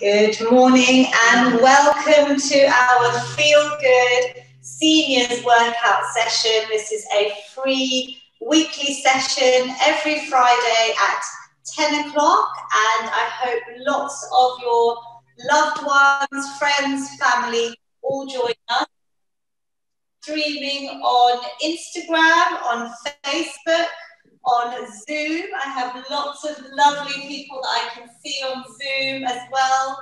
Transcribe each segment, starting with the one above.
Good morning and welcome to our Feel Good Seniors Workout session. This is a free weekly session every Friday at 10 o'clock, and I hope lots of your loved ones, friends, family all join us. Streaming on Instagram, on Facebook, on Zoom. I have lots of lovely people that I can see on Zoom as well,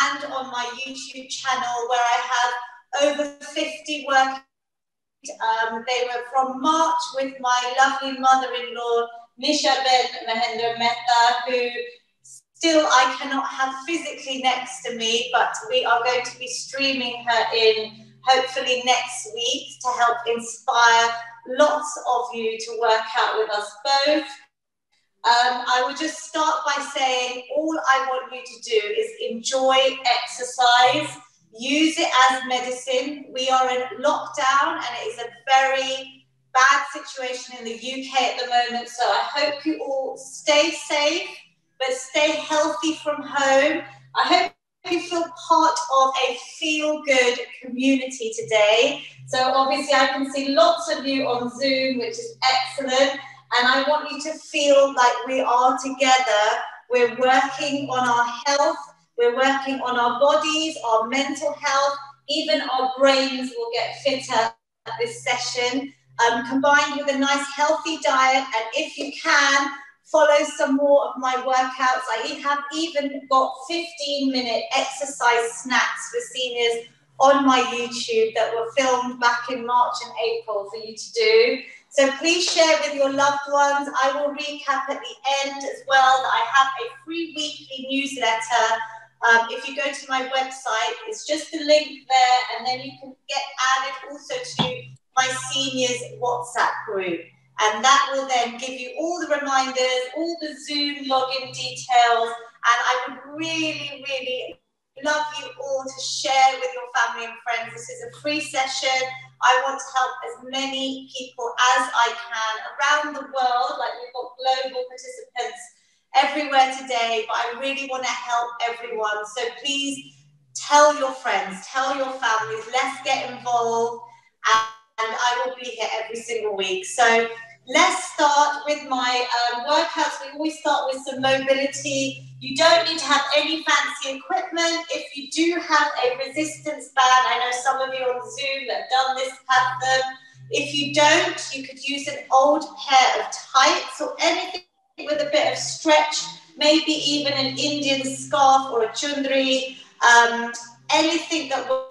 and on my YouTube channel where I have over 50 workouts. They were from March with my lovely mother-in-law, Nisha Ben Mahendra Mehta, who still I cannot have physically next to me, but we are going to be streaming her in hopefully next week to help inspire lots of you to work out with us both. I will just start by saying all I want you to do is enjoy exercise, use it as medicine. We are in lockdown and it is a very bad situation in the UK at the moment, so I hope you all stay safe, but stay healthy from home. I hope you feel part of a feel-good community today. So obviously I can see lots of you on Zoom, which is excellent. And I want you to feel like we are together. We're working on our health. We're working on our bodies, our mental health. Even our brains will get fitter at this session, combined with a nice healthy diet. And if you can, follow some more of my workouts. I have even got 15-minute exercise snacks for seniors on my YouTube that were filmed back in March and April for you to do. So please share with your loved ones. I will recap at the end as well that I have a free weekly newsletter. If you go to my website, it's just a link there, and then you can get added also to my seniors WhatsApp group. And that will then give you all the reminders, all the Zoom login details. And I would really, really love you all to share with your family and friends. This is a free session. I want to help as many people as I can around the world. Like, we've got global participants everywhere today, but I really want to help everyone. So please tell your friends, tell your families, let's get involved. And I will be here every single week. So let's start with my workouts. We always start with some mobility. You don't need to have any fancy equipment. If you do have a resistance band, I know some of you on Zoom that have done this have them. If you don't, you could use an old pair of tights or anything with a bit of stretch, maybe even an Indian scarf or a chundri, anything that will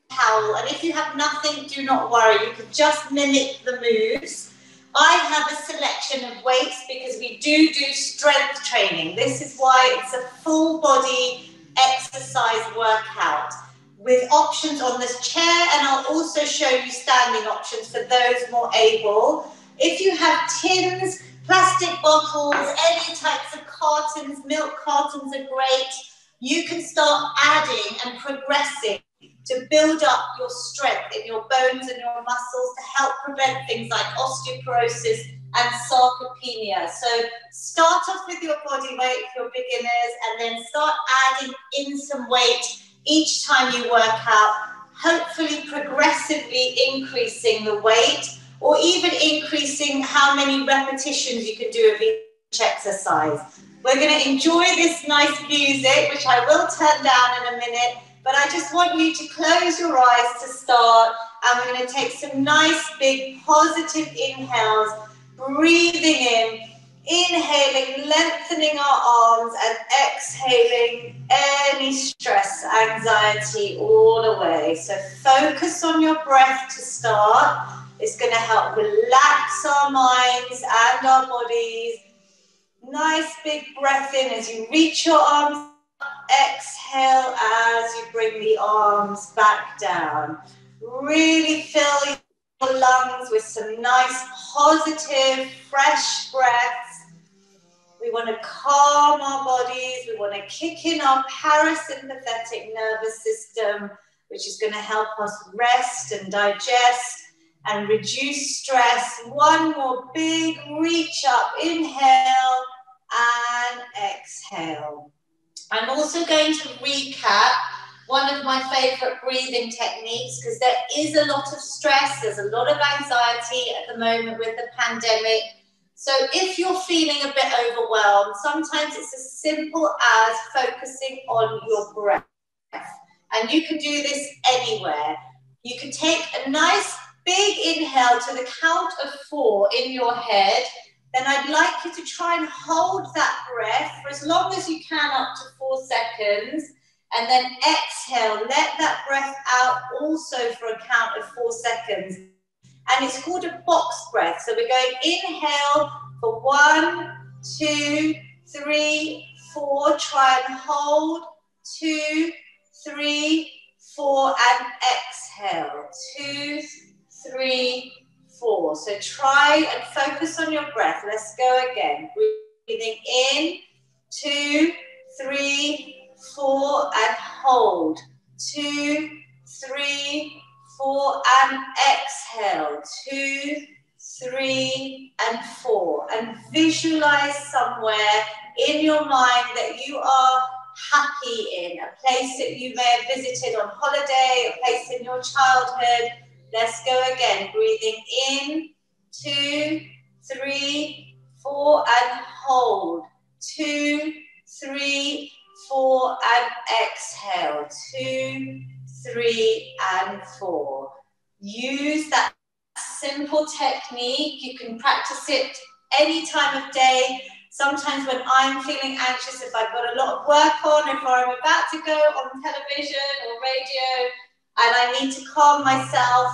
towel. And if you have nothing, do not worry. You can just mimic the moves. I have a selection of weights because we do strength training. This is why it's a full body exercise workout with options on this chair, and I'll also show you standing options for those more able. If you have tins, plastic bottles, any types of cartons, milk cartons are great. You can start adding and progressing to build up your strength in your bones and your muscles to help prevent things like osteoporosis and sarcopenia. So start off with your body weight if you're beginners, and then start adding in some weight each time you work out, hopefully progressively increasing the weight, or even increasing how many repetitions you can do of each exercise. We're going to enjoy this nice music, which I will turn down in a minute. But I just want you to close your eyes to start, and we're going to take some nice, big, positive inhales, breathing in, inhaling, lengthening our arms, and exhaling any stress, anxiety all away. So focus on your breath to start. It's going to help relax our minds and our bodies. Nice, big breath in as you reach your arms. Exhale as you bring the arms back down. Really fill your lungs with some nice, positive, fresh breaths. We want to calm our bodies. We want to kick in our parasympathetic nervous system, which is going to help us rest and digest and reduce stress. One more big reach up. Inhale and exhale. I'm also going to recap one of my favorite breathing techniques, because there is a lot of stress, there's a lot of anxiety at the moment with the pandemic. So if you're feeling a bit overwhelmed, sometimes it's as simple as focusing on your breath. And you can do this anywhere. You can take a nice big inhale to the count of 4 in your head. Then I'd like you to try and hold that breath for as long as you can, up to 4 seconds. And then exhale, let that breath out also for a count of 4 seconds. And it's called a box breath. So we're going inhale for 1, 2, 3, 4. Try and hold. 2, 3, 4, and exhale. 2, 3, 4. So try and focus on your breath. Let's go again. Breathing in, 2, 3, 4, and hold. 2, 3, 4, and exhale. 2, 3, and 4. And visualize somewhere in your mind that you are happy in, a place that you may have visited on holiday, a place in your childhood. Let's go again. Breathing in, 2, 3, 4, and hold. 2, 3, 4, and exhale. 2, 3, and 4. Use that simple technique. You can practice it any time of day. Sometimes when I'm feeling anxious, if I've got a lot of work on, if I'm about to go on television or radio and I need to calm myself,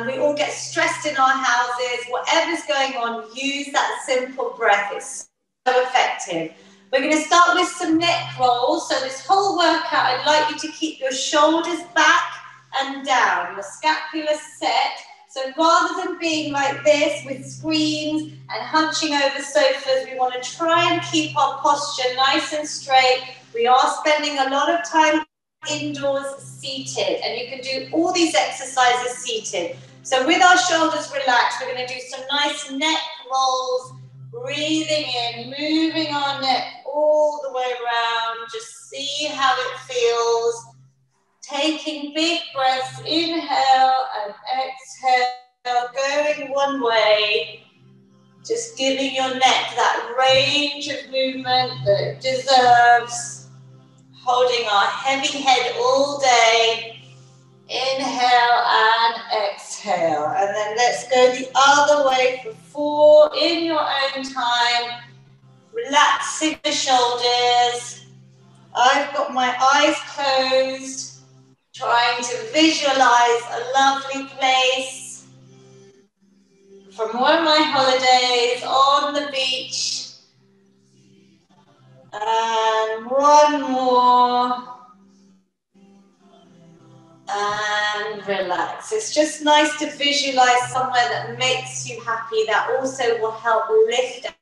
we all get stressed in our houses. Whatever's going on, use that simple breath. It's so effective. We're going to start with some neck rolls. So this whole workout, I'd like you to keep your shoulders back and down, your scapula set. So rather than being like this with screens and hunching over sofas, we want to try and keep our posture nice and straight. We are spending a lot of time indoors seated, and you can do all these exercises seated. So with our shoulders relaxed, we're going to do some nice neck rolls, breathing in, moving our neck all the way around. Just see how it feels. Taking big breaths, inhale and exhale, going one way. Just giving your neck that range of movement that it deserves. Holding our heavy head all day. Inhale and exhale. And then let's go the other way for 4 in your own time. Relaxing the shoulders. I've got my eyes closed. Trying to visualize a lovely place from one of my holidays on the beach. And one more. And relax. It's just nice to visualize somewhere that makes you happy, that also will help lift.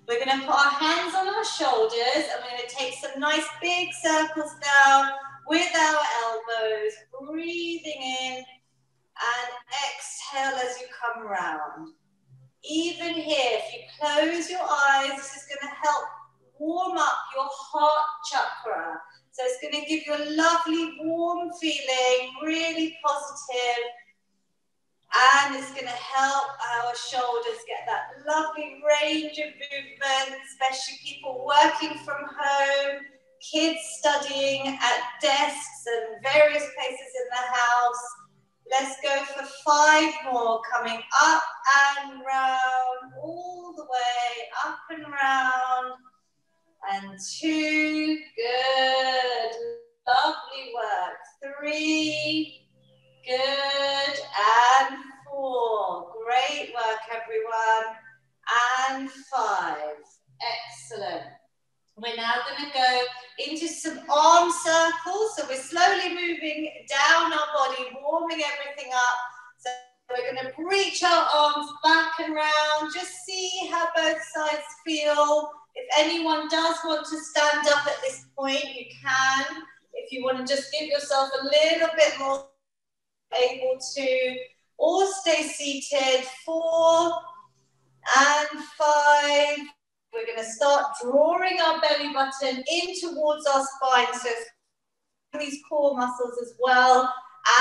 We're going to put our hands on our shoulders and we're going to take some nice big circles down with our elbows, breathing in and exhale as you come round. Even here, if you close your eyes, this is going to help warm up your heart chakra. So it's going to give you a lovely warm feeling, really positive. And it's going to help our shoulders get that lovely range of movement, especially people working from home, kids studying at desks and various places in the house. Let's go for 5 more, coming up and round, all the way up and round. And 2, good, lovely work. 3, good, and 4, great work everyone. And 5, excellent. We're now going to go into some arm circles. So we're slowly moving down our body, warming everything up. So we're going to reach our arms back and round. Just see how both sides feel. If anyone does want to stand up at this point, you can. If you want to just give yourself a little bit more, able to, or stay seated. 4 and 5. we're going to start drawing our belly button in towards our spine. So these core muscles as well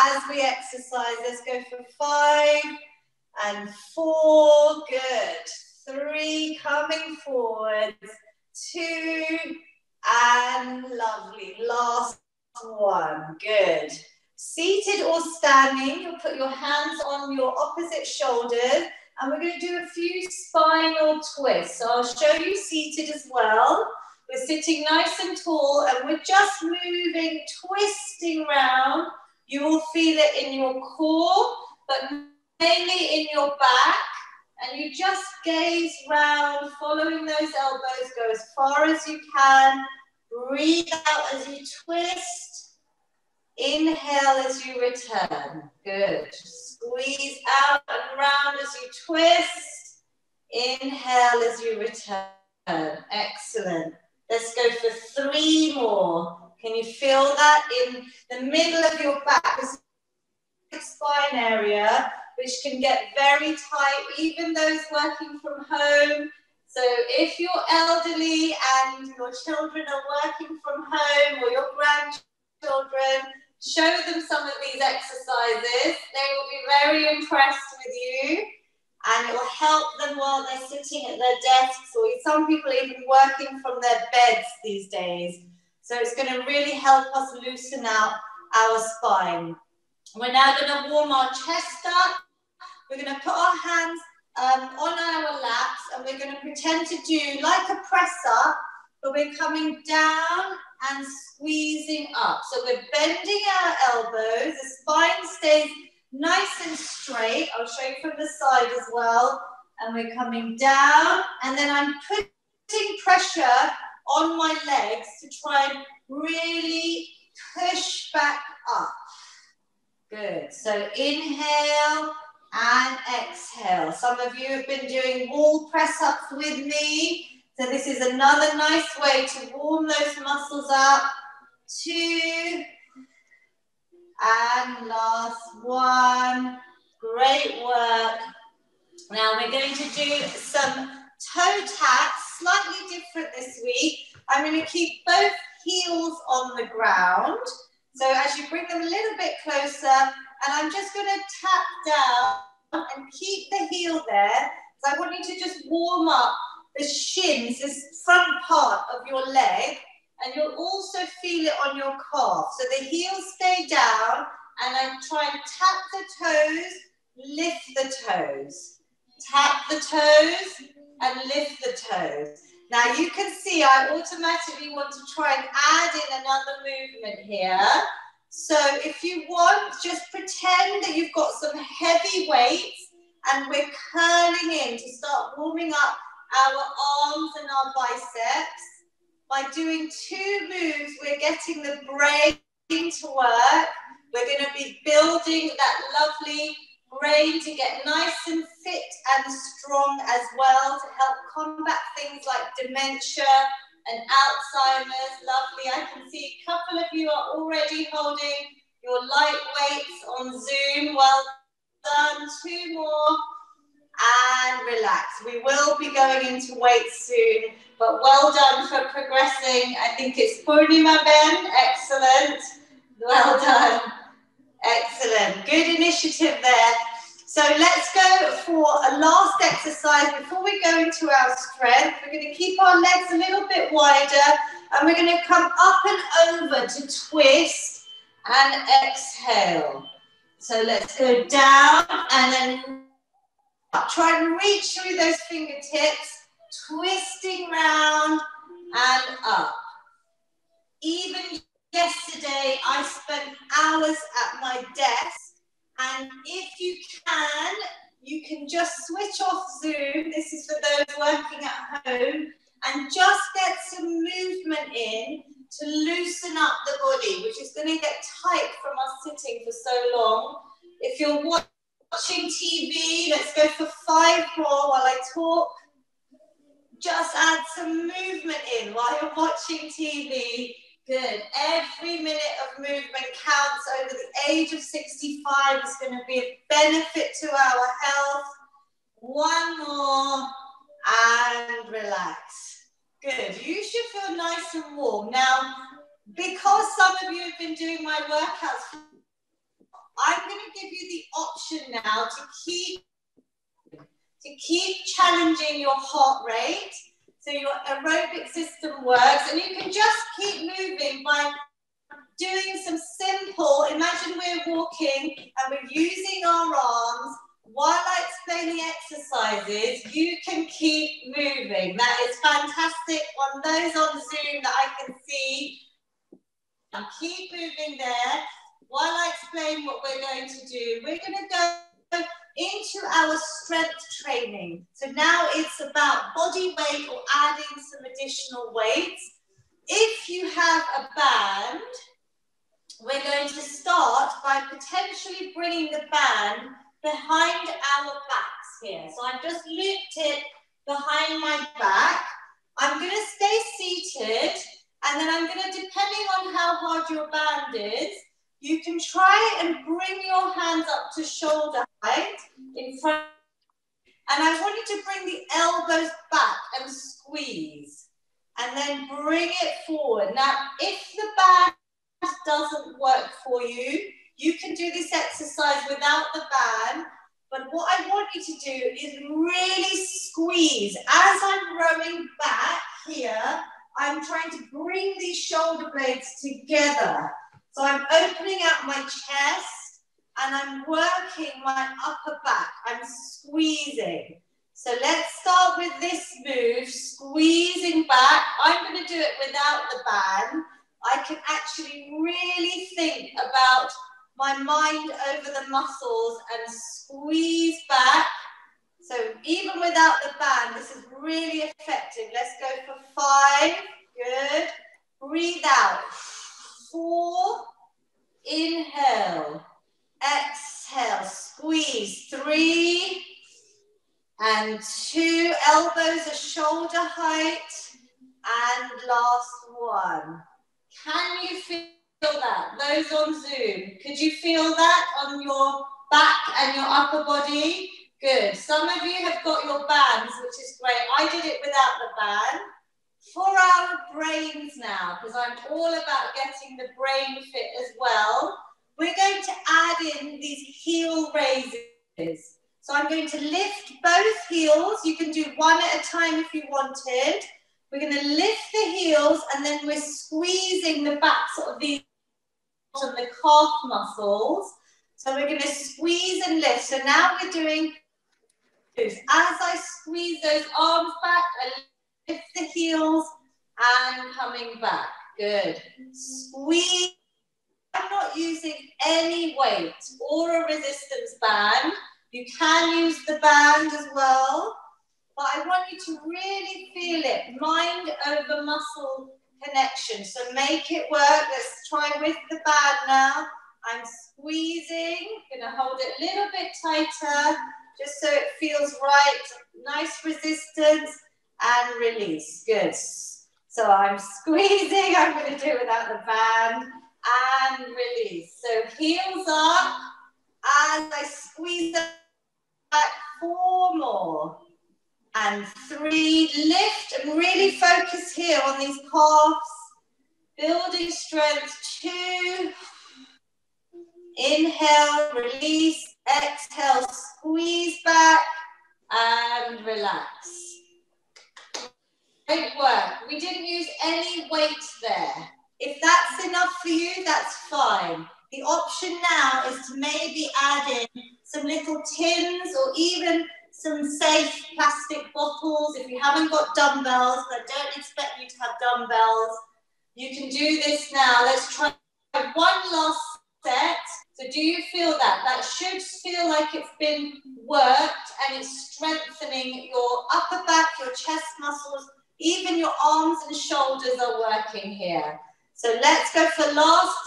as we exercise. Let's go for 5 and 4. Good. 3, coming forward. 2 and lovely. Last 1. Good. Seated or standing, you'll put your hands on your opposite shoulders, and we're going to do a few spinal twists. So I'll show you seated as well. We're sitting nice and tall, and we're just moving, twisting round. You will feel it in your core, but mainly in your back. And you just gaze round, following those elbows. Go as far as you can. Breathe out as you twist. Inhale as you return. Good. Squeeze out and round as you twist. Inhale as you return. Excellent. Let's go for 3 more. Can you feel that in the middle of your back? This spine area, which can get very tight, even those working from home. So if you're elderly and your children are working from home, or your grandchildren, show them some of these exercises. They will be very impressed with you, and it will help them while they're sitting at their desks, or some people are even working from their beds these days. So it's going to really help us loosen out our spine. We're now going to warm our chest up. We're going to put our hands on our laps, and we're going to pretend to do like a press up, but we're coming down and squeezing up. So we're bending our elbows. The spine stays nice and straight. I'll show you from the side as well. And we're coming down, and then I'm putting pressure on my legs to try and really push back up. Good. So inhale and exhale. Some of you have been doing wall press ups with me. So this is another nice way to warm those muscles up. 2 and last 1. Great work. Now we're going to do some toe taps, slightly different this week. I'm going to keep both heels on the ground. So as you bring them a little bit closer, and I'm just going to tap down and keep the heel there. So I want you to just warm up the shins, this front part of your leg, and you'll also feel it on your calf. So the heels stay down, and I try and tap the toes, lift the toes. Tap the toes and lift the toes. Now you can see I automatically want to try and add in another movement here. So if you want, just pretend that you've got some heavy weights, and we're curling in to start warming up our arms and our biceps. By doing 2 moves, we're getting the brain to work. We're going to be building that lovely brain to get nice and fit and strong as well, to help combat things like dementia and Alzheimer's. Lovely. I can see a couple of you are already holding your light weights on Zoom. Well done. 2 more. And relax. We will be going into weights soon, but well done for progressing. I think it's Purnima Ben. Excellent. Well done. Excellent. Good initiative there. So let's go for a last exercise before we go into our strength. We're going to keep our legs a little bit wider, and we're going to come up and over to twist and exhale. So let's go down and then up. Try and reach through those fingertips, twisting round and up. Even yesterday, I spent hours at my desk. And if you can just switch off Zoom. This is for those working at home, and just get some movement in to loosen up the body, which is going to get tight from us sitting for so long. If you're watching TV, let's go for 5 more while I talk. Just add some movement in while you're watching TV. Good. Every minute of movement counts. Over the age of 65 is going to be a benefit to our health. 1 more and relax. Good. You should feel nice and warm. Now, because some of you have been doing my workouts, I'm going to give you the option now to keep challenging your heart rate so your aerobic system works, and you can just keep moving by doing some simple, imagine we're walking and we're using our arms. While I explain the exercises, you can keep moving. That is fantastic. On those on Zoom that I can see, and keep moving there. While I explain what we're going to do, we're going to go into our strength training. So now it's about body weight or adding some additional weights. If you have a band, we're going to start by potentially bringing the band behind our backs here. So I've just looped it behind my back. I'm going to stay seated, and then I'm going to, depending on how hard your band is, you can try and bring your hands up to shoulder height in front. And I want you to bring the elbows back and squeeze, and then bring it forward. Now, if the band doesn't work for you, you can do this exercise without the band, but what I want you to do is really squeeze. As I'm rowing back here, I'm trying to bring these shoulder blades together. So I'm opening out my chest and I'm working my upper back. I'm squeezing. So let's start with this move, squeezing back. I'm going to do it without the band. I can actually really think about my mind over the muscles and squeeze back. So even without the band, this is really effective. Let's go for 5. Good. Breathe out. 4. Inhale. Exhale. Squeeze. 3. And 2. Elbows are shoulder height. And last 1. Can you feel that? Those on Zoom, could you feel that on your back and your upper body? Good. Some of you have got your bands, which is great. I did it without the band. For our brains now, because I'm all about getting the brain fit as well, we're going to add in these heel raises. So I'm going to lift both heels. You can do one at a time if you wanted. We're going to lift the heels, and then we're squeezing the backs of these and the calf muscles. So we're going to squeeze and lift. So now we're doing this. As I squeeze those arms back, I lift the heels and coming back. Good. Squeeze. I'm not using any weight or a resistance band. You can use the band as well. But I want you to really feel it, mind over muscle connection. So make it work. Let's try with the band now. I'm squeezing, gonna hold it a little bit tighter, just so it feels right. Nice resistance and release. Good. So I'm squeezing, I'm gonna do it without the band, and release. So heels up, as I squeeze back, 4 more. And 3, lift and really focus here on these calves, building strength. 2, inhale, release, exhale, squeeze back and relax. Great work. We didn't use any weight there. If that's enough for you, that's fine. The option now is to maybe add in some little tins or even some safe plastic bottles. If you haven't got dumbbells, I don't expect you to have dumbbells. You can do this now. Let's try one last set. So do you feel that? That should feel like it's been worked and it's strengthening your upper back, your chest muscles, even your arms and shoulders are working here. So let's go for last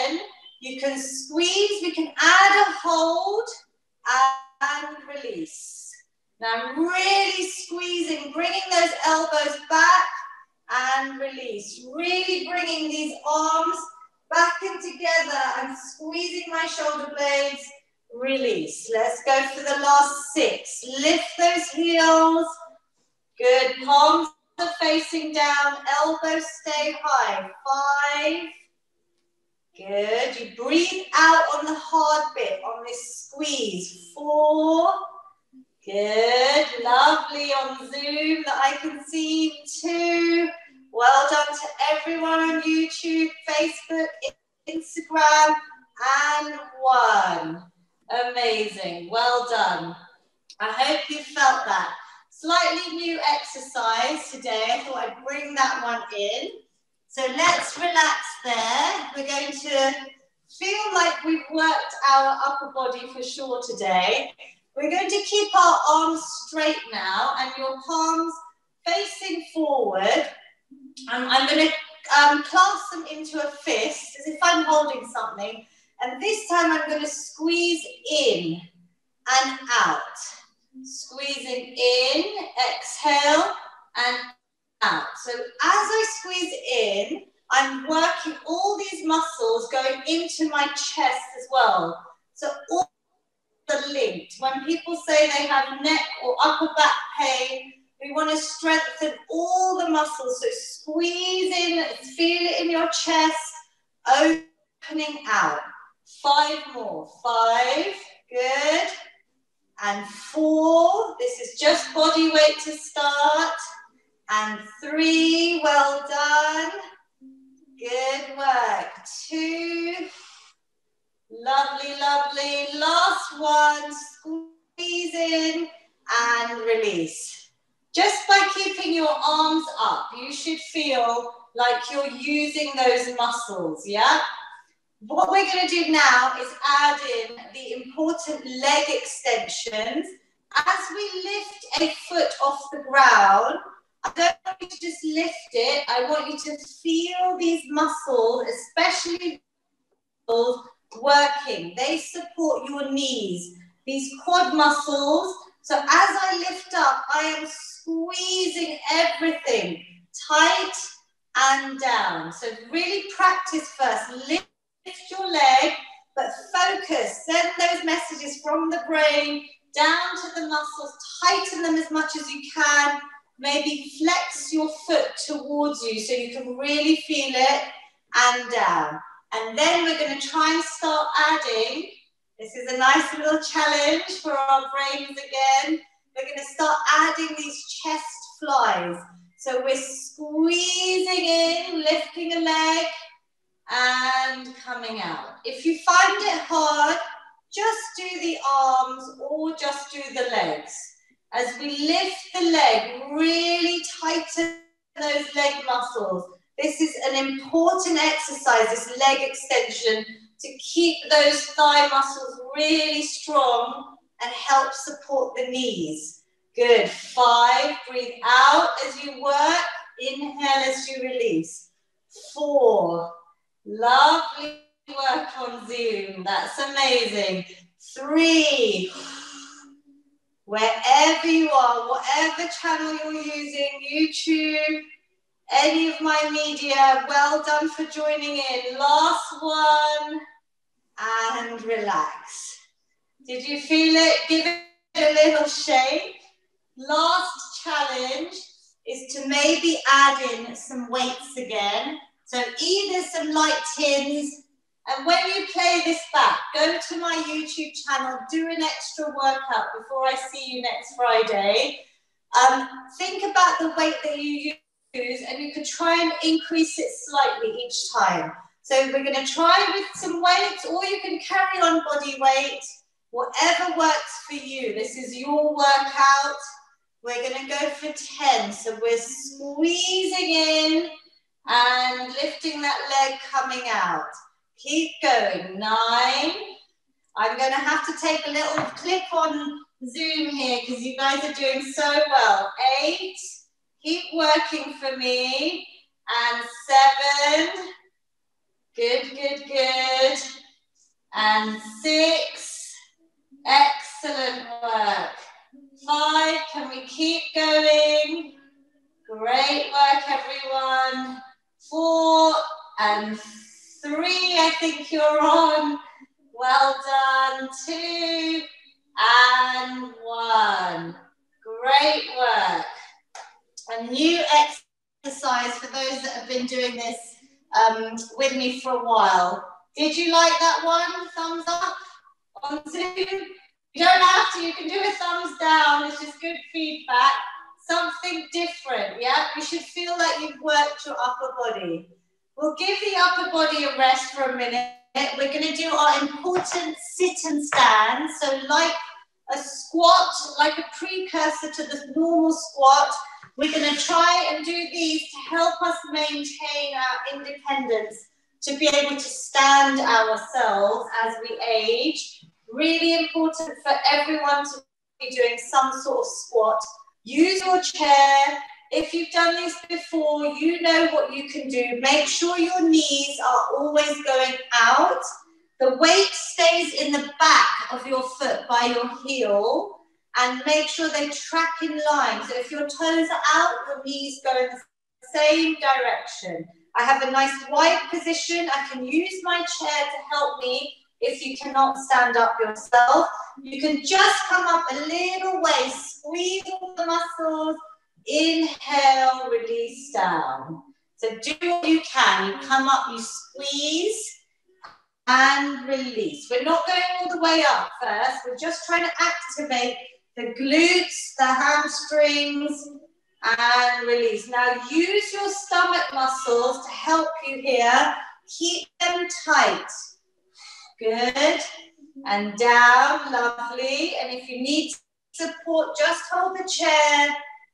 10. You can squeeze, we can add a hold and release. Now I'm really squeezing, bringing those elbows back and release. Really bringing these arms back in together and squeezing my shoulder blades. Release. Let's go for the last 6. Lift those heels. Good. Palms are facing down, elbows stay high. 5. Good. You breathe out on the hard bit, on this squeeze. 4. Good. Lovely on Zoom that I can see. 2. Well done to everyone on YouTube, Facebook, Instagram. And 1. Amazing. Well done. I hope you felt that. Slightly new exercise today. I thought I'd bring that one in. So let's relax there. We're going to feel like we've worked our upper body for sure today. We're going to keep our arms straight now and your palms facing forward. I'm going to clasp them into a fist as if I'm holding something. And this time I'm going to squeeze in and out. Squeezing in, exhale, and out. So as I squeeze in, I'm working all these muscles going into my chest as well. So all are linked. When people say they have neck or upper back pain, we want to strengthen all the muscles. So squeeze in, feel it in your chest, opening out. 5 more. 5, good. And 4, this is just body weight to start. And 3, well done. Good work. 2, lovely, lovely. Last one, squeeze in and release. Just by keeping your arms up, you should feel like you're using those muscles, yeah? What we're going to do now is add in the important leg extensions. As we lift a foot off the ground, I don't want you to just lift it. I want you to feel these muscles, especially working. They support your knees, these quad muscles. So as I lift up, I am squeezing everything tight and down. So really practice first. Lift your leg, but focus. Send those messages from the brain down to the muscles. Tighten them as much as you can. Maybe flex your foot towards you so you can really feel it, and down. And then we're going to try and start adding. This is a nice little challenge for our brains again. We're going to start adding these chest flies. So we're squeezing in, lifting a leg, and coming out. If you find it hard, just do the arms or just do the legs. As we lift the leg, really tighten those leg muscles. This is an important exercise, this leg extension, to keep those thigh muscles really strong and help support the knees. Good. 5, breathe out as you work. Inhale as you release. 4, lovely work on Zoom. That's amazing. 3, wherever you are, whatever channel you're using, YouTube, any of my media, well done for joining in. Last one, and relax. Did you feel it? Give it a little shake. Last challenge is to maybe add in some weights again. So either some light tins, and when you play this back, go to my YouTube channel, do an extra workout before I see you next Friday. Think about the weight that you use, and you could try and increase it slightly each time. So we're going to try with some weights, or you can carry on body weight, whatever works for you. This is your workout. We're going to go for 10. So we're squeezing in and lifting that leg coming out. Keep going. 9. I'm going to have to take a little clip on Zoom here because you guys are doing so well. 8. Keep working for me. And 7. Good, good, good. And 6. Excellent work. 5. Can we keep going? Great work, everyone. 4 and 3, I think you're on. Well done. 2 and 1. Great work. a new exercise for those that have been doing this with me for a while. Did you like that one? Thumbs up on Zoom. You don't have to, you can do a thumbs down, it's just good feedback. Something different, yeah? You should feel like you've worked your upper body. We'll give the upper body a rest for a minute. We're going to do our important sit and stand. So like a squat, like a precursor to the normal squat, we're going to try and do these to help us maintain our independence, to be able to stand ourselves as we age. Really important for everyone to be doing some sort of squat. Use your chair. If you've done this before, you know what you can do. Make sure your knees are always going out. The weight stays in the back of your foot by your heel, and make sure they track in line. So if your toes are out, your knees go in the same direction. I have a nice wide position. I can use my chair to help me. If you cannot stand up yourself, you can just come up a little way, squeeze all the muscles, inhale, release down. So do what you can. You come up, you squeeze and release. We're not going all the way up first. We're just trying to activate the glutes, the hamstrings, and release. Now use your stomach muscles to help you here. Keep them tight. Good. And down, lovely. And if you need support, just hold the chair.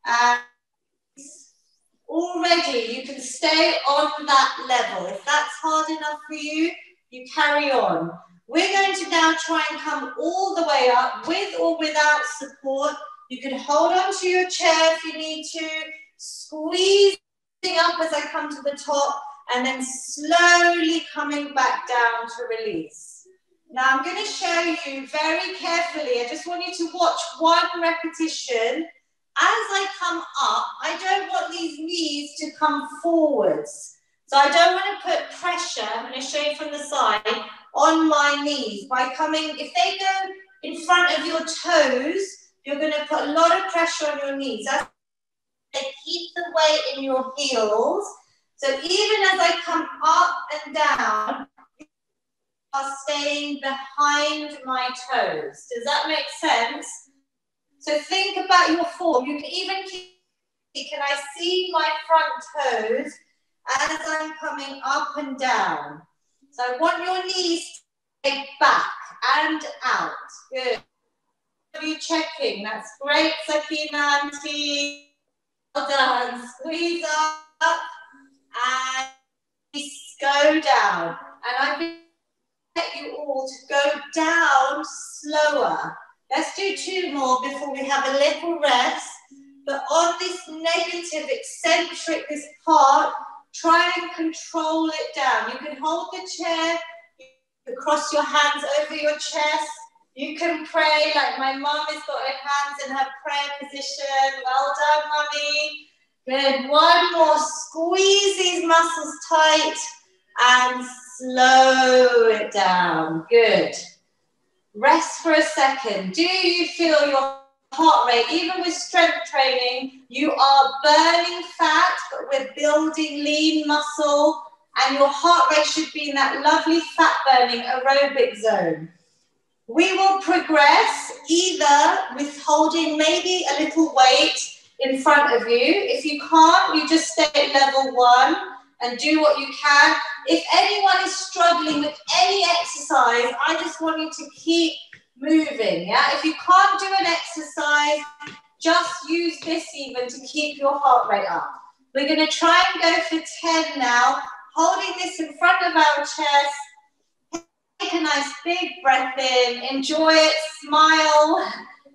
And already you can stay on that level. If that's hard enough for you, you carry on. We're going to now try and come all the way up with or without support. You can hold on to your chair if you need to, squeezing up as I come to the top, and then slowly coming back down to release. Now I'm going to show you very carefully. I just want you to watch one repetition. As I come up, I don't want these knees to come forwards. So I don't want to put pressure, I'm going to show you from the side, on my knees. By coming, if they go in front of your toes, you're going to put a lot of pressure on your knees. As they keep the weight in your heels. So even as I come up and down, are staying behind my toes. Does that make sense? So think about your form. You can even keep, can I see my front toes as I'm coming up and down? So I want your knees to stay back and out. Good. Are you checking? That's great, Sakina Auntie. Well done. Squeeze up and go down. And I'm you all to go down slower. Let's do two more before we have a little rest. But on this negative, eccentric, this part, try and control it down. You can hold the chair, you can cross your hands over your chest, you can pray like my mum has got her hands in her prayer position. Well done, mummy. Good. One more. Squeeze these muscles tight and slow it down. Good. Rest for a second. Do you feel your heart rate? Even with strength training, you are burning fat, but we're building lean muscle, and your heart rate should be in that lovely fat burning aerobic zone. We will progress either with holding maybe a little weight in front of you. If you can't, you just stay at level 1 and do what you can. If anyone is struggling with any exercise, I just want you to keep moving, yeah? If you can't do an exercise, just use this even to keep your heart rate up. We're going to try and go for 10 now, holding this in front of our chest. Take a nice big breath in, enjoy it, smile.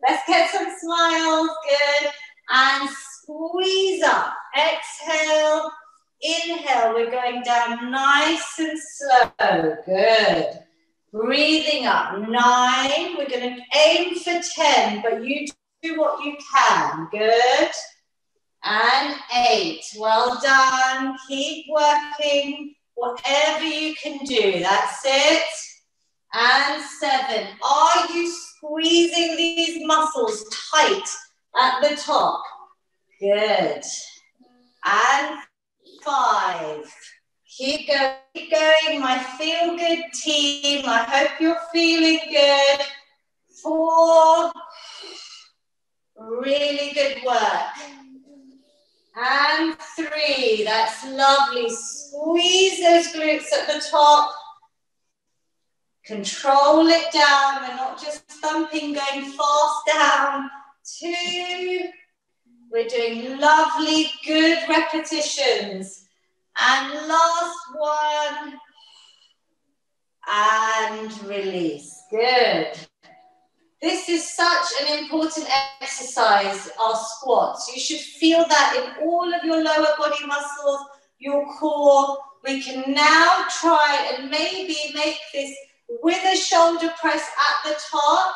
Let's get some smiles, good. And squeeze up, exhale. Inhale, we're going down nice and slow. Good. Breathing up. 9. We're going to aim for 10, but you do what you can. Good. And 8. Well done. Keep working. Whatever you can do. That's it. And 7. Are you squeezing these muscles tight at the top? Good. And 5. Keep going, my Feel Good team. I hope you're feeling good. 4. Really good work. And 3. That's lovely. Squeeze those glutes at the top. Control it down. We're not just thumping, going fast down. 2. We're doing lovely, good repetitions. And last one. And release. Good. This is such an important exercise, our squats. You should feel that in all of your lower body muscles, your core. We can now try and maybe make this with a shoulder press at the top.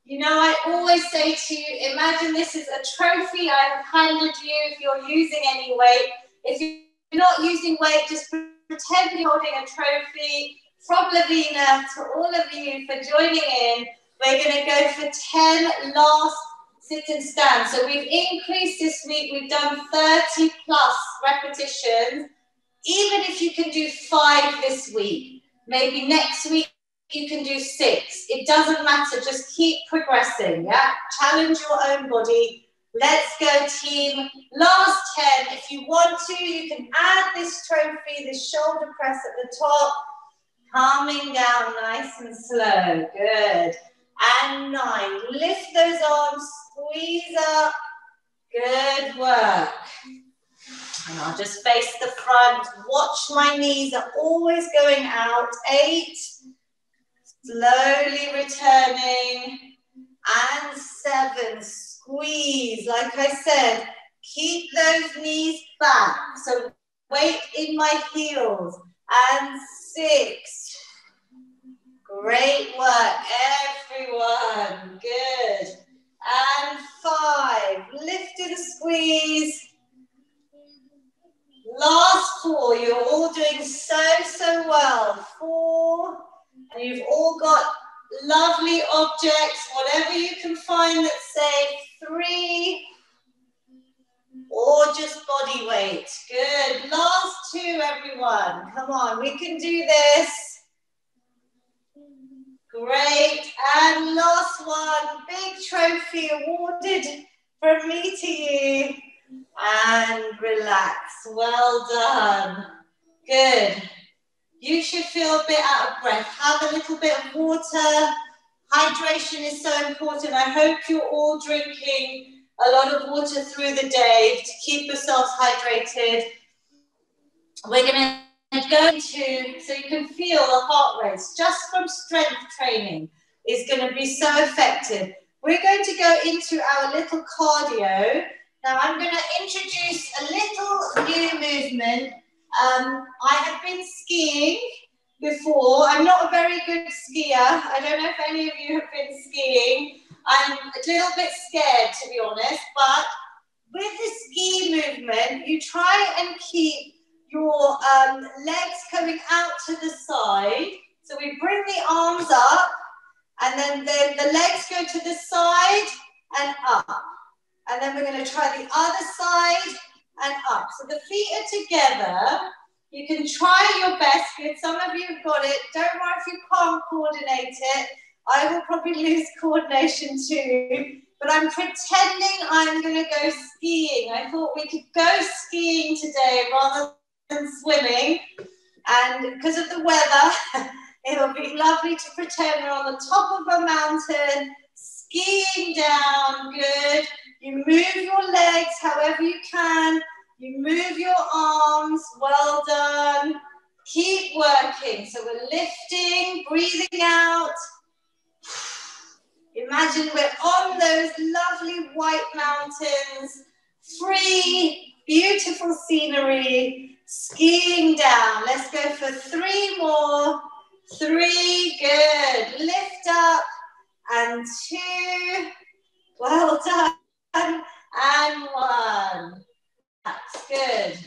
You know, I always say to you, imagine this is a trophy I have handed you if you're using any weight. If you're not using weight, just pretend you're holding a trophy. From Lavina to all of you for joining in, we're going to go for 10 last sit and stand. So we've increased this week. We've done 30 plus repetitions. Even if you can do 5 this week, maybe next week you can do 6. It doesn't matter. Just keep progressing. Yeah. Challenge your own body. Let's go, team. Last 10. If you want to, you can add this trophy, this shoulder press at the top. Calming down nice and slow. Good. And 9. Lift those arms. Squeeze up. Good work. And I'll just face the front. Watch my knees are always going out. 8. Slowly returning. And 7. Squeeze. Like I said, keep those knees back. So weight in my heels. And 6. Great work, everyone. Good. And 5. Lift and squeeze. Last 4. You're all doing so well. 4. And you've all got lovely objects, whatever you can find that's safe. 3. Or just body weight. Good. Last 2, everyone. Come on, we can do this. Great. And last one. Big trophy awarded from me to you. And relax. Well done. Good. You should feel a bit out of breath. Have a little bit of water. Hydration is so important. I hope you're all drinking a lot of water through the day to keep yourselves hydrated. We're going to go into, so you can feel the heart rates just from strength training is going to be so effective. We're going to go into our little cardio. Now I'm going to introduce a little new movement. I have been skiing before. I'm not a very good skier. I don't know if any of you have been skiing. I'm a little bit scared, to be honest, but with the ski movement, you try and keep your legs coming out to the side. So we bring the arms up, and then the legs go to the side and up. And then we're going to try the other side and up. So the feet are together. You can try your best. Good. Some of you have got it. Don't worry if you can't coordinate it. I will probably lose coordination too. But I'm pretending I'm going to go skiing. I thought we could go skiing today rather than swimming. And because of the weather, it'll be lovely to pretend we're on the top of a mountain, skiing down. Good. You move your legs however you can. You move your arms. Well done. Keep working. So we're lifting, breathing out. Imagine we're on those lovely white mountains. Free, beautiful scenery. Skiing down. Let's go for 3 more. 3. Good. Lift up. And 2. Well done. And 1. That's good.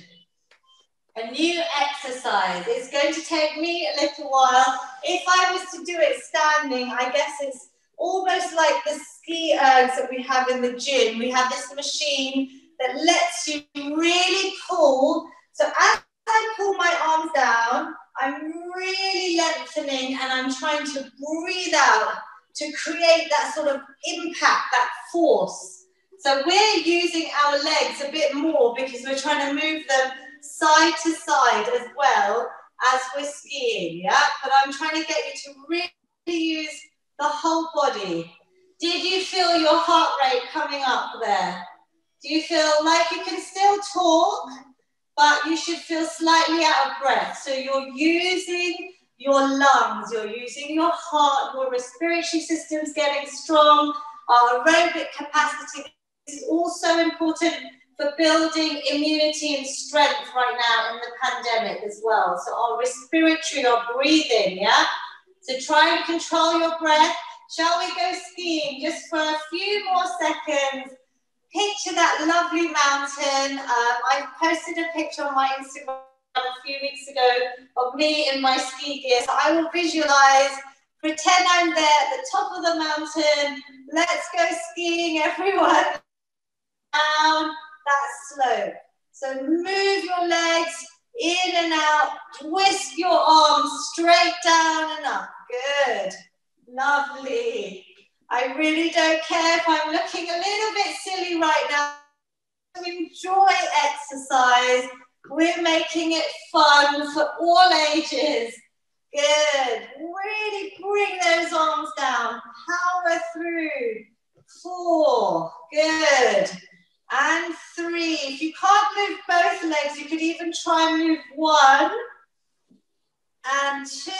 A new exercise. It's going to take me a little while. If I was to do it standing, I guess it's almost like the ski ergs that we have in the gym. We have this machine that lets you really pull. So as I pull my arms down, I'm really lengthening and I'm trying to breathe out to create that sort of impact, that force. So we're using our legs a bit more because we're trying to move them side to side as well as we're skiing, yeah? But I'm trying to get you to really use the whole body. Did you feel your heart rate coming up there? Do you feel like you can still talk, but you should feel slightly out of breath? So you're using your lungs, you're using your heart, your respiratory system's getting strong, our aerobic capacity. This is also important for building immunity and strength right now in the pandemic as well. So our respiratory, our breathing, yeah? So try and control your breath. Shall we go skiing just for a few more seconds? Picture that lovely mountain. I posted a picture on my Instagram a few weeks ago of me in my ski gear. So I will visualize, pretend I'm there at the top of the mountain. Let's go skiing, everyone. Down that slope. So move your legs in and out. Twist your arms straight down and up. Good. Lovely. I really don't care if I'm looking a little bit silly right now. Enjoy exercise. We're making it fun for all ages. Good. Really bring those arms down. Power through. 4. Good. And 3. If you can't move both legs, you could even try and move 1. And 2.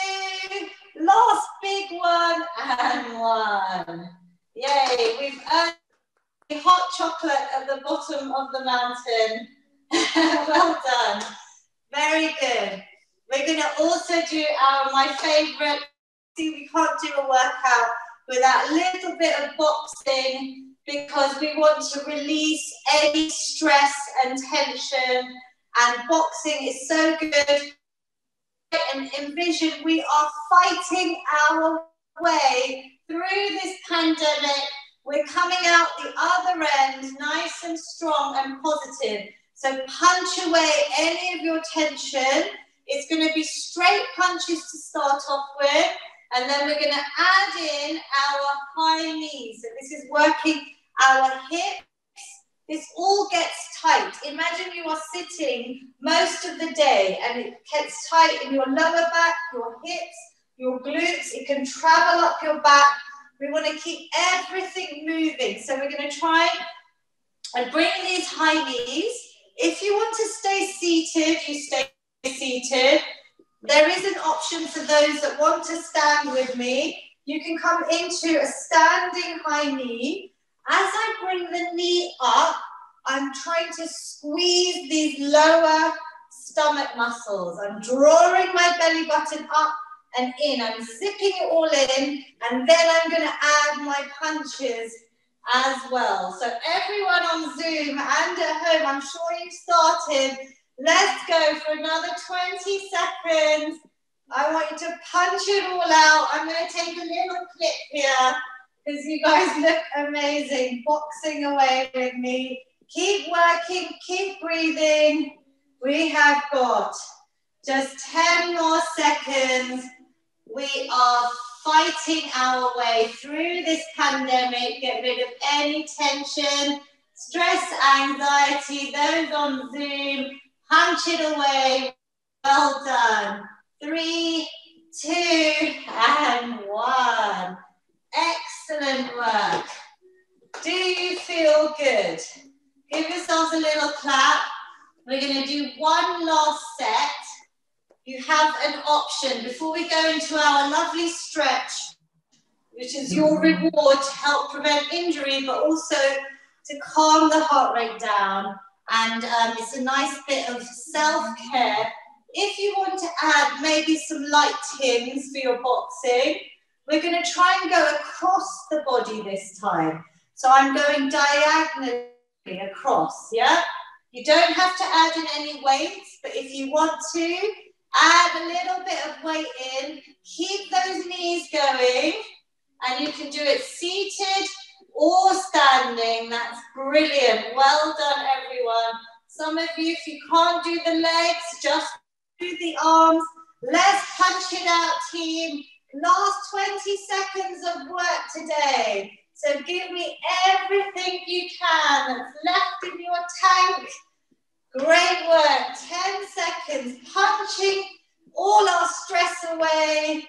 Last big one. And 1. Yay. We've earned a hot chocolate at the bottom of the mountain. Well done. Very good. We're going to also do my favorite. See, we can't do a workout without a little bit of boxing because we want to release any stress and tension. And boxing is so good. And envision we are fighting our way through this pandemic. We're coming out the other end nice and strong and positive. So punch away any of your tension. It's going to be straight punches to start off with. And then we're going to add in our high knees. So this is working our hips. This all gets tight. Imagine you are sitting most of the day and it gets tight in your lower back, your hips, your glutes. It can travel up your back. We want to keep everything moving. So we're going to try and bring these high knees. If you want to stay seated, you stay seated. There is an option for those that want to stand with me. You can come into a standing high knee. As I bring the knee up, I'm trying to squeeze these lower stomach muscles. I'm drawing my belly button up and in. I'm zipping it all in, and then I'm going to add my punches as well. So everyone on Zoom and at home, I'm sure you've started. Let's go for another 20 seconds. I want you to punch it all out. I'm going to take a little clip here because you guys look amazing. Boxing away with me. Keep working, keep breathing. We have got just 10 more seconds. We are fighting our way through this pandemic. Get rid of any tension, stress, anxiety. Those on Zoom, punch it away. Well done. 3, 2, and 1. Excellent work. Do you feel good? Give yourselves a little clap. We're going to do one last set. You have an option before we go into our lovely stretch, which is your reward to help prevent injury, but also to calm the heart rate down. And it's a nice bit of self-care. If you want to add maybe some light tins for your boxing, we're going to try and go across the body this time. So I'm going diagonally across, yeah? You don't have to add in any weights, but if you want to, add a little bit of weight in. Keep those knees going, and you can do it seated or standing. That's brilliant. Well done, everyone. Some of you, if you can't do the legs, just do the arms. Let's punch it out, team. Last 20 seconds of work today. So give me everything you can that's left in your tank. Great work. 10 seconds. Punching all our stress away.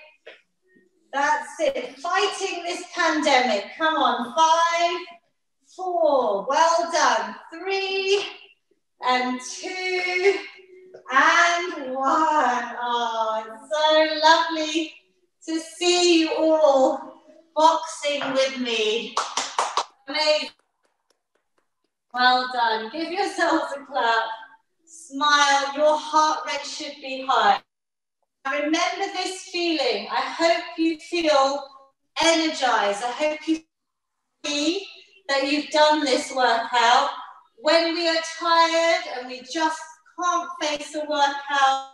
That's it. Fighting this pandemic. Come on. 5, 4. Well done. 3 and 2 and 1. Oh, it's so lovely to see you all boxing with me. Amazing. Well done. Give yourselves a clap. Smile. Your heart rate should be high. Remember this feeling. I hope you feel energized. I hope you see that you've done this workout. When we are tired and we just can't face a workout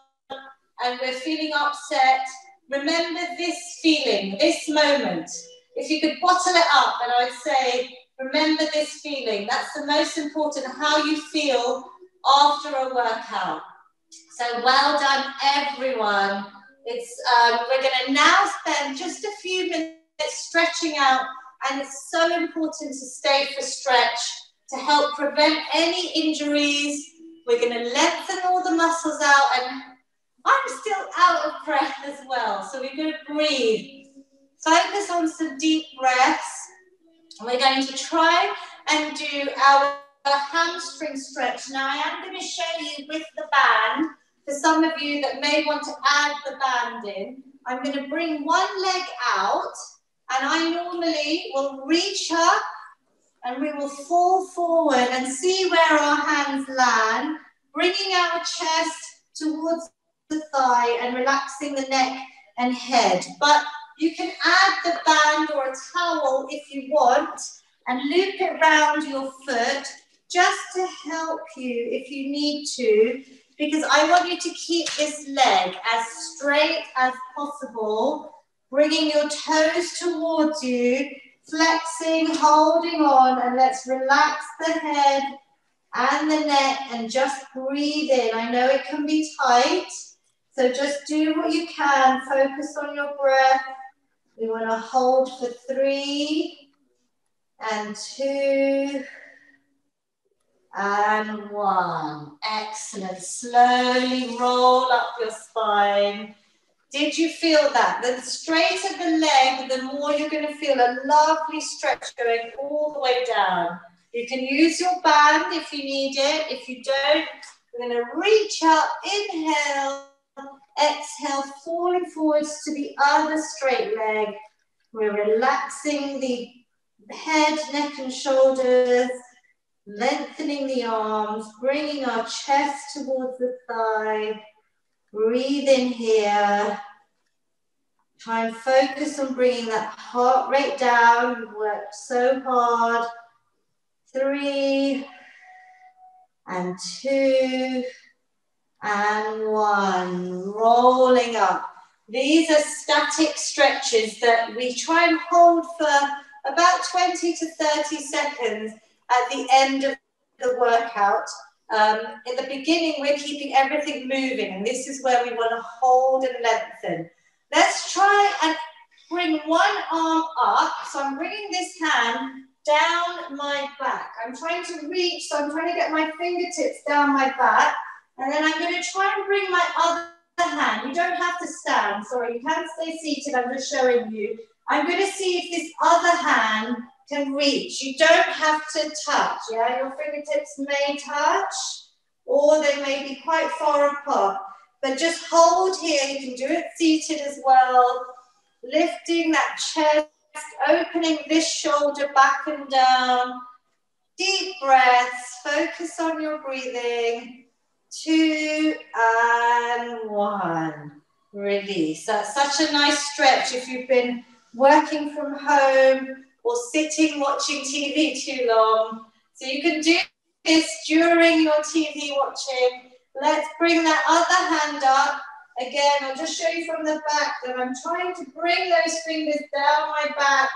and we're feeling upset, remember this feeling, this moment. If you could bottle it up, and I would say, remember this feeling. That's the most important, how you feel after a workout. So well done, everyone. We're going to now spend just a few minutes stretching out, and it's so important to stay for stretch to help prevent any injuries. We're going to lengthen all the muscles out, and I'm still out of breath as well, so we're going to breathe. Focus on some deep breaths. We're going to try and do our hamstring stretch. Now, I am going to show you with the band. For some of you that may want to add the band in, I'm going to bring one leg out, and I normally will reach up and we will fall forward and see where our hands land, bringing our chest towards the thigh and relaxing the neck and head. But you can add the band or a towel if you want and loop it around your foot just to help you if you need to, because I want you to keep this leg as straight as possible, bringing your toes towards you, flexing, holding on, and let's relax the head and the neck and just breathe in. I know it can be tight, so just do what you can. Focus on your breath. We want to hold for 3 and 2 and 1. Excellent. Slowly roll up your spine. Did you feel that? The straighter the leg, the more you're going to feel a lovely stretch going all the way down. You can use your band if you need it. If you don't, we're going to reach up, inhale, exhale, falling forwards to the other straight leg. We're relaxing the head, neck and shoulders, lengthening the arms, bringing our chest towards the thigh. Breathe in here. Try and focus on bringing that heart rate down. You've worked so hard. 3 and 2 and 1. Rolling up. These are static stretches that we try and hold for about 20 to 30 seconds at the end of the workout. In the beginning, we're keeping everything moving, and this is where we want to hold and lengthen. Let's try and bring one arm up. So I'm bringing this hand down my back. I'm trying to reach, so I'm trying to get my fingertips down my back, and then I'm going to try and bring my other hand. You don't have to stand, sorry, you can stay seated, I'm just showing you. I'm going to see if this other hand can reach. You don't have to touch, yeah? Your fingertips may touch, or they may be quite far apart, but just hold here. You can do it seated as well. Lifting that chest, opening this shoulder back and down. Deep breaths, focus on your breathing. 2 and 1. Release. That's such a nice stretch if you've been working from home or sitting watching TV too long. So you can do this during your TV watching. Let's bring that other hand up. Again, I'll just show you from the back that I'm trying to bring those fingers down my back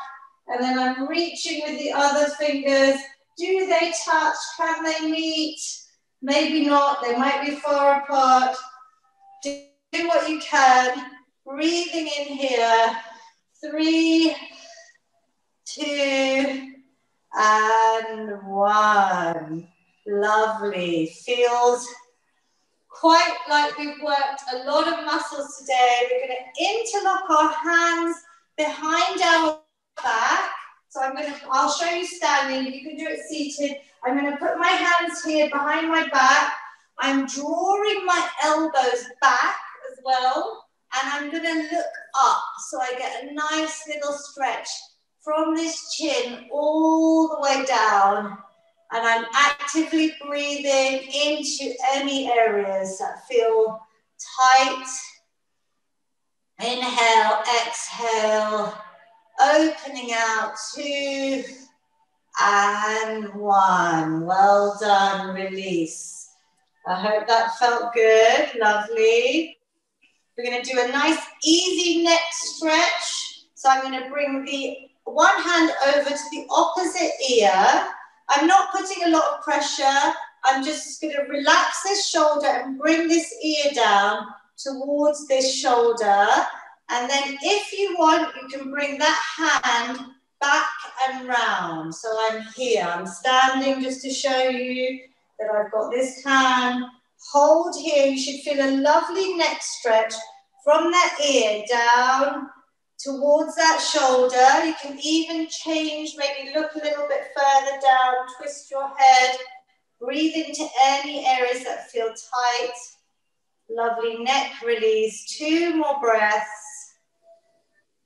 And then I'm reaching with the other fingers. Do they touch? Can they meet? Maybe not. They might be far apart. Do what you can. Breathing in here. 3, 2, and 1. Lovely. Feels quite like we've worked a lot of muscles today. We're going to interlock our hands behind our back. So I'll show you standing, you can do it seated. I'm going to put my hands here behind my back. I'm drawing my elbows back as well. And I'm going to look up so I get a nice little stretch from this chin all the way down. And I'm actively breathing into any areas that feel tight. Inhale, exhale, opening out, 2 and 1. Well done, release. I hope that felt good, lovely. We're going to do a nice easy neck stretch. So I'm going to bring the one hand over to the opposite ear. I'm not putting a lot of pressure. I'm just going to relax this shoulder and bring this ear down towards this shoulder. And then if you want, you can bring that hand back and round. So I'm here. I'm standing just to show you that I've got this hand. Hold here. You should feel a lovely neck stretch from that ear down towards that shoulder. You can even change, maybe look a little bit further down, twist your head, breathe into any areas that feel tight. Lovely neck release, 2 more breaths.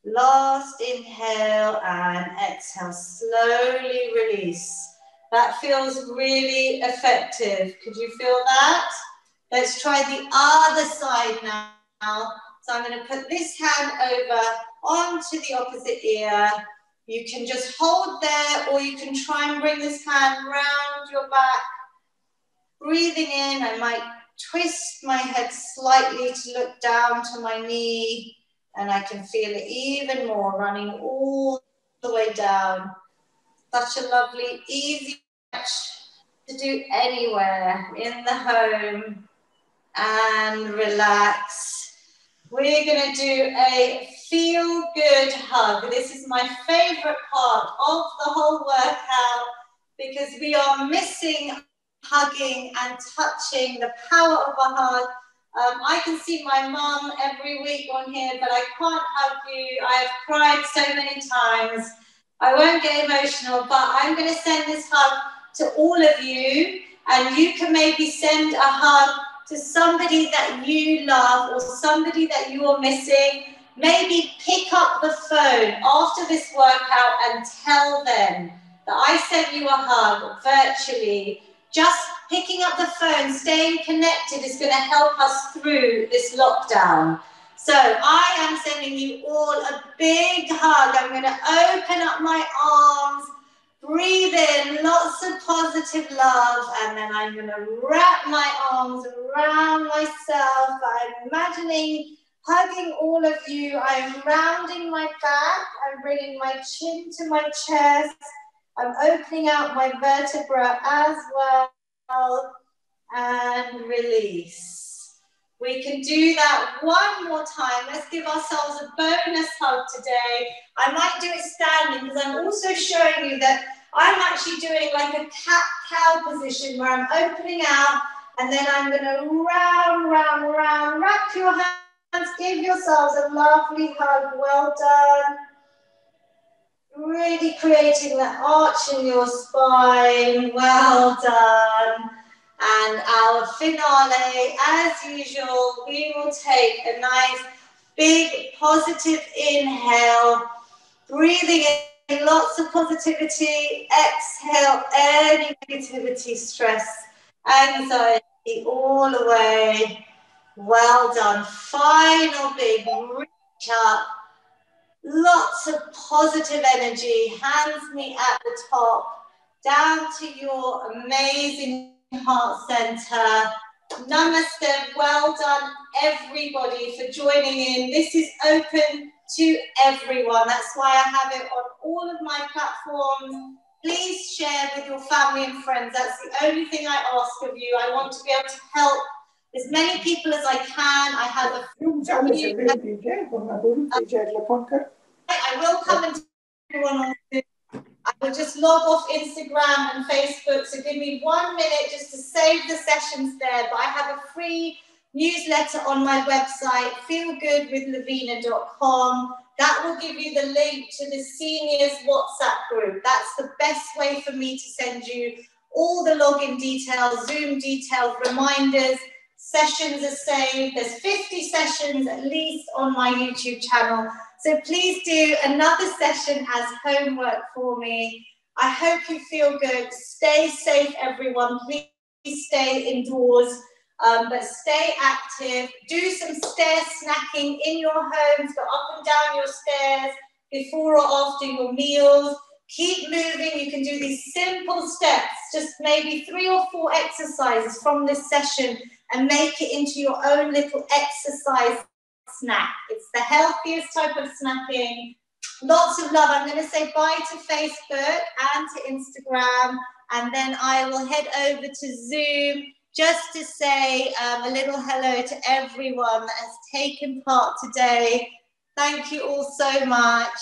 Last inhale and exhale, slowly release. That feels really effective. Could you feel that? Let's try the other side now. So I'm going to put this hand over onto the opposite ear. You can just hold there, or you can try and bring this hand round your back. Breathing in, I might twist my head slightly to look down to my knee, and I can feel it even more running all the way down. Such a lovely, easy stretch to do anywhere in the home. And relax. We're going to do a feel good hug. This is my favorite part of the whole workout because we are missing hugging and touching, the power of a hug. I can see my mum every week on here, but I can't hug you. I have cried so many times. I won't get emotional, but I'm going to send this hug to all of you, and you can maybe send a hug to somebody that you love or somebody that you are missing. Maybe pick up the phone after this workout and tell them that I sent you a hug virtually. Just picking up the phone, staying connected is going to help us through this lockdown. So I am sending you all a big hug. I'm going to open up my arms. Breathe in, lots of positive love, and then I'm going to wrap my arms around myself. I'm imagining hugging all of you. I'm rounding my back. I'm bringing my chin to my chest. I'm opening out my vertebra as well, and release. We can do that one more time. Let's give ourselves a bonus hug today. I might do it standing because I'm also showing you that I'm actually doing like a cat-cow position where I'm opening out and then I'm going to round, wrap your hands, give yourselves a lovely hug. Well done. Really creating that arch in your spine. Well done. And our finale, as usual, we will take a nice big positive inhale, breathing in lots of positivity, exhale any negativity, stress, anxiety, all away. Well done. Final big reach up, lots of positive energy, hands meet at the top, down to your amazing heart center. Namaste. Well done everybody for joining in. This is open to everyone. That's why I have it on all of my platforms. Please share with your family and friends. That's the only thing I ask of you. I want to be able to help as many people as I can. I have a I will come and tell everyone on Zoom. I will just log off Instagram and Facebook, so give me 1 minute just to save the sessions there. But I have a free newsletter on my website, feelgoodwithlavina.com. That will give you the link to the seniors WhatsApp group. That's the best way for me to send you all the login details, Zoom details, reminders. Sessions are saved. There's 50 sessions at least on my YouTube channel. So please do another session as homework for me. I hope you feel good. Stay safe, everyone. Please stay indoors, but stay active. Do some stair snacking in your homes. Go up and down your stairs before or after your meals. Keep moving. You can do these simple steps, just maybe 3 or 4 exercises from this session and make it into your own little exercise snack. It's the healthiest type of snacking. Lots of love. I'm going to say bye to Facebook and to Instagram, and then I will head over to Zoom just to say a little hello to everyone that has taken part today. Thank you all so much.